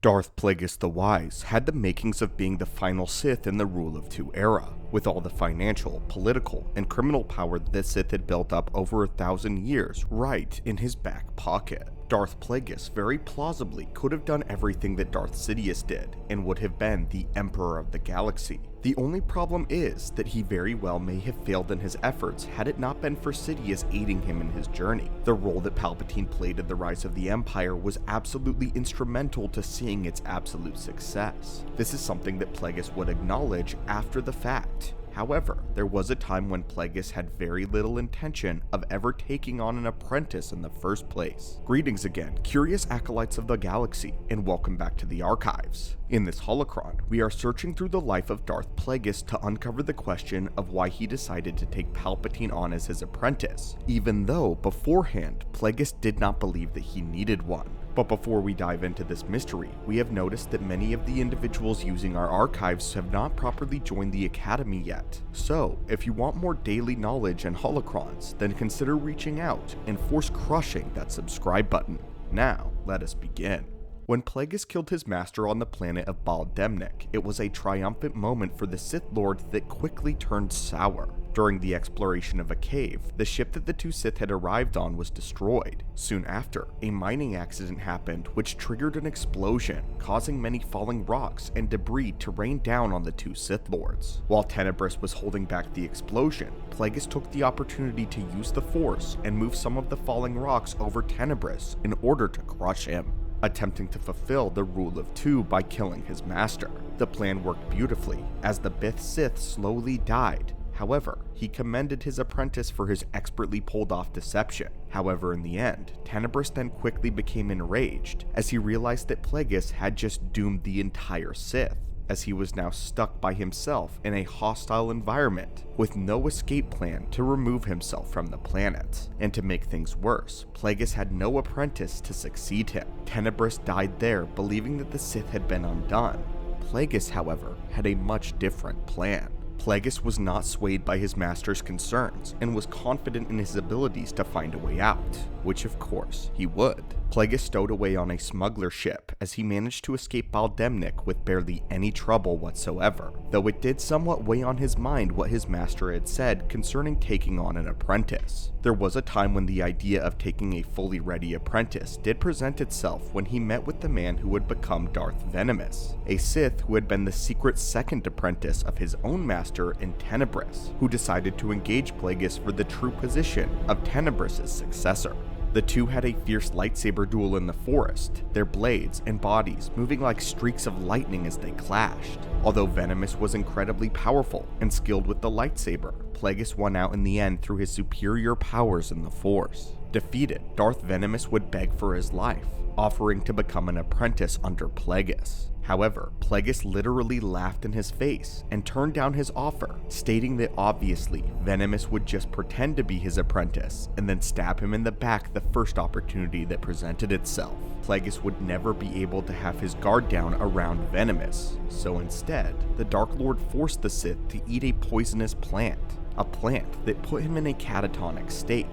Darth Plagueis the Wise had the makings of being the final Sith in the Rule of Two era, with all the financial, political, and criminal power that the Sith had built up over 1,000 years right in his back pocket. Darth Plagueis very plausibly could have done everything that Darth Sidious did, and would have been the Emperor of the Galaxy. The only problem is that he very well may have failed in his efforts had it not been for Sidious aiding him in his journey. The role that Palpatine played in the rise of the Empire was absolutely instrumental to seeing its absolute success. This is something that Plagueis would acknowledge after the fact. However, there was a time when Plagueis had very little intention of ever taking on an apprentice in the first place. Greetings again, curious acolytes of the galaxy, and welcome back to the archives. In this holocron, we are searching through the life of Darth Plagueis to uncover the question of why he decided to take Palpatine on as his apprentice, even though beforehand, Plagueis did not believe that he needed one. But before we dive into this mystery, we have noticed that many of the individuals using our archives have not properly joined the Academy yet. So, if you want more daily knowledge and holocrons, then consider reaching out and force crushing that subscribe button. Now, let us begin. When Plagueis killed his master on the planet of Baldemnik, it was a triumphant moment for the Sith Lord that quickly turned sour. During the exploration of a cave, the ship that the two Sith had arrived on was destroyed. Soon after, a mining accident happened which triggered an explosion, causing many falling rocks and debris to rain down on the two Sith Lords. While Tenebrous was holding back the explosion, Plagueis took the opportunity to use the Force and move some of the falling rocks over Tenebrous in order to crush him, attempting to fulfill the Rule of Two by killing his master. The plan worked beautifully, as the Bith Sith slowly died. However, he commended his apprentice for his expertly pulled off deception. However, in the end, Tenebrous then quickly became enraged as he realized that Plagueis had just doomed the entire Sith, as he was now stuck by himself in a hostile environment with no escape plan to remove himself from the planet. And to make things worse, Plagueis had no apprentice to succeed him. Tenebrous died there, believing that the Sith had been undone. Plagueis, however, had a much different plan. Plagueis was not swayed by his master's concerns and was confident in his abilities to find a way out, which of course he would. Plagueis stowed away on a smuggler ship as he managed to escape Baldemnik with barely any trouble whatsoever, though it did somewhat weigh on his mind what his master had said concerning taking on an apprentice. There was a time when the idea of taking a fully ready apprentice did present itself when he met with the man who would become Darth Venomous, a Sith who had been the secret second apprentice of his own master in Tenebrous, who decided to engage Plagueis for the true position of Tenebrous' successor. The two had a fierce lightsaber duel in the forest, their blades and bodies moving like streaks of lightning as they clashed. Although Venomous was incredibly powerful and skilled with the lightsaber, Plagueis won out in the end through his superior powers in the Force. Defeated, Darth Venomous would beg for his life, offering to become an apprentice under Plagueis. However, Plagueis literally laughed in his face and turned down his offer, stating that obviously Venomous would just pretend to be his apprentice and then stab him in the back the first opportunity that presented itself. Plagueis would never be able to have his guard down around Venomous, so instead, the Dark Lord forced the Sith to eat a poisonous plant, a plant that put him in a catatonic state.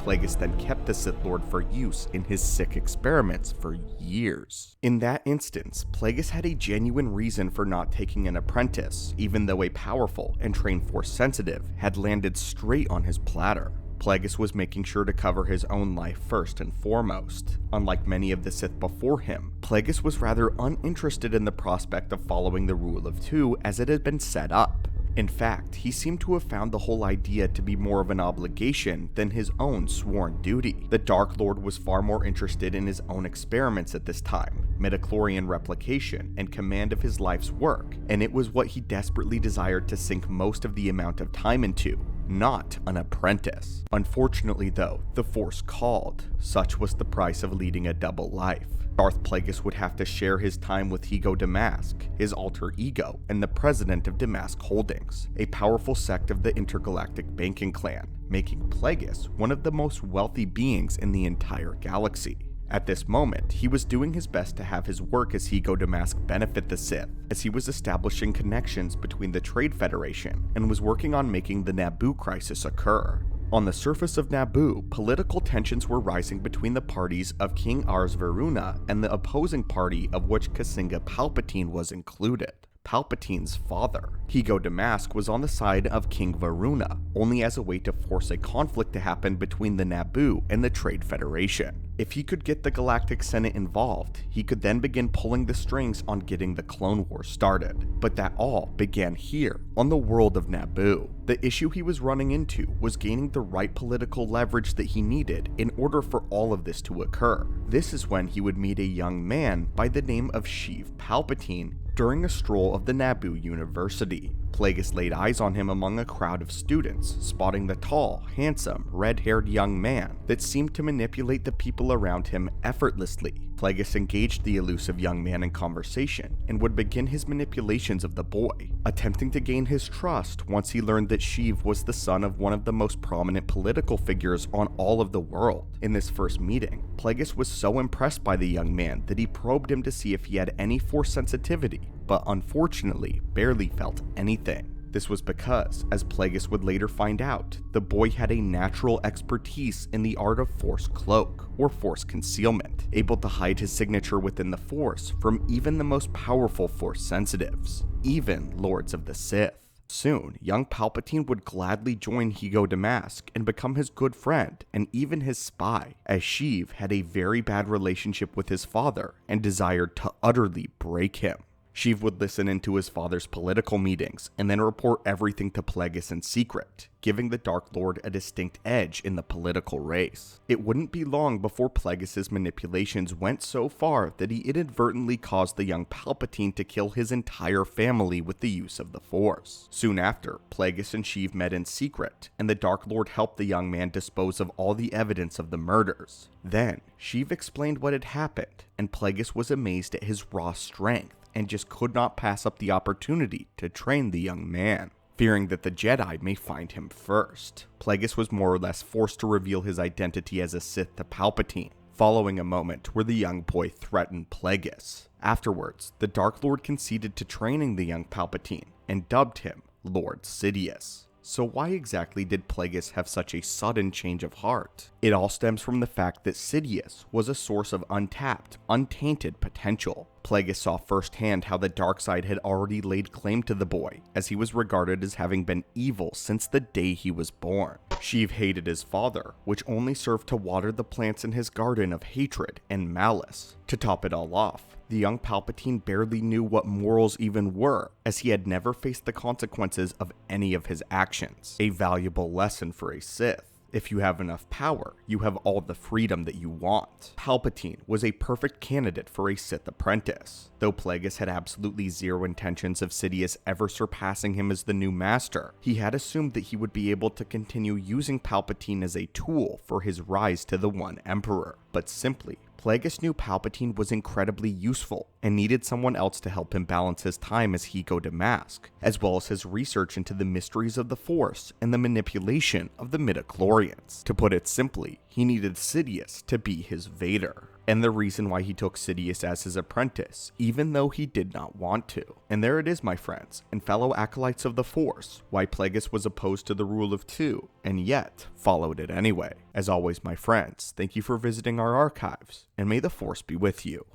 Plagueis then kept the Sith Lord for use in his sick experiments for years. In that instance, Plagueis had a genuine reason for not taking an apprentice, even though a powerful and trained Force sensitive had landed straight on his platter. Plagueis was making sure to cover his own life first and foremost. Unlike many of the Sith before him, Plagueis was rather uninterested in the prospect of following the Rule of Two as it had been set up. In fact, he seemed to have found the whole idea to be more of an obligation than his own sworn duty. The Dark Lord was far more interested in his own experiments at this time, midichlorian replication, and command of his life's work, and it was what he desperately desired to sink most of the amount of time into, not an apprentice. Unfortunately though, the Force called. Such was the price of leading a double life. Darth Plagueis would have to share his time with Ego Damask, his alter ego, and the president of Damask Holdings, a powerful sect of the intergalactic banking clan, making Plagueis one of the most wealthy beings in the entire galaxy. At this moment, he was doing his best to have his work as Ego Damask benefit the Sith, as he was establishing connections between the Trade Federation and was working on making the Naboo crisis occur. On the surface of Naboo, political tensions were rising between the parties of King Ars Veruna and the opposing party, of which Kasinga Palpatine was included. Palpatine's father, Higo Damask, was on the side of King Veruna, only as a way to force a conflict to happen between the Naboo and the Trade Federation. If he could get the Galactic Senate involved, he could then begin pulling the strings on getting the Clone Wars started. But that all began here, on the world of Naboo. The issue he was running into was gaining the right political leverage that he needed in order for all of this to occur. This is when he would meet a young man by the name of Sheev Palpatine during a stroll of the Naboo University. Plagueis laid eyes on him among a crowd of students, spotting the tall, handsome, red-haired young man that seemed to manipulate the people around him effortlessly. Plagueis engaged the elusive young man in conversation and would begin his manipulations of the boy, attempting to gain his trust once he learned that Sheev was the son of one of the most prominent political figures on all of the world. In this first meeting, Plagueis was so impressed by the young man that he probed him to see if he had any Force sensitivity, but unfortunately barely felt anything. This was because, as Plagueis would later find out, the boy had a natural expertise in the art of Force Cloak, or Force Concealment, able to hide his signature within the Force from even the most powerful Force sensitives, even Lords of the Sith. Soon, young Palpatine would gladly join Higo Damask and become his good friend and even his spy, as Sheev had a very bad relationship with his father and desired to utterly break him. Sheev would listen into his father's political meetings and then report everything to Plagueis in secret, giving the Dark Lord a distinct edge in the political race. It wouldn't be long before Plagueis' manipulations went so far that he inadvertently caused the young Palpatine to kill his entire family with the use of the Force. Soon after, Plagueis and Sheev met in secret, and the Dark Lord helped the young man dispose of all the evidence of the murders. Then, Sheev explained what had happened, and Plagueis was amazed at his raw strength, and just could not pass up the opportunity to train the young man. Fearing that the Jedi may find him first, Plagueis was more or less forced to reveal his identity as a Sith to Palpatine, following a moment where the young boy threatened Plagueis. Afterwards, the Dark Lord conceded to training the young Palpatine, and dubbed him Lord Sidious. So why exactly did Plagueis have such a sudden change of heart? It all stems from the fact that Sidious was a source of untapped, untainted potential. Plagueis saw firsthand how the dark side had already laid claim to the boy, as he was regarded as having been evil since the day he was born. Sheev hated his father, which only served to water the plants in his garden of hatred and malice. To top it all off, the young Palpatine barely knew what morals even were, as he had never faced the consequences of any of his actions. A valuable lesson for a Sith. If you have enough power, you have all the freedom that you want. Palpatine was a perfect candidate for a Sith apprentice. Though Plagueis had absolutely zero intentions of Sidious ever surpassing him as the new master, he had assumed that he would be able to continue using Palpatine as a tool for his rise to the One Emperor. But simply, Plagueis knew Palpatine was incredibly useful and needed someone else to help him balance his time as Higo Damask, as well as his research into the mysteries of the Force and the manipulation of the midichlorians. To put it simply, he needed Sidious to be his Vader, and the reason why he took Sidious as his apprentice, even though he did not want to. And there it is, my friends, and fellow acolytes of the Force, why Plagueis was opposed to the rule of two, and yet followed it anyway. As always, my friends, thank you for visiting our archives, and may the Force be with you.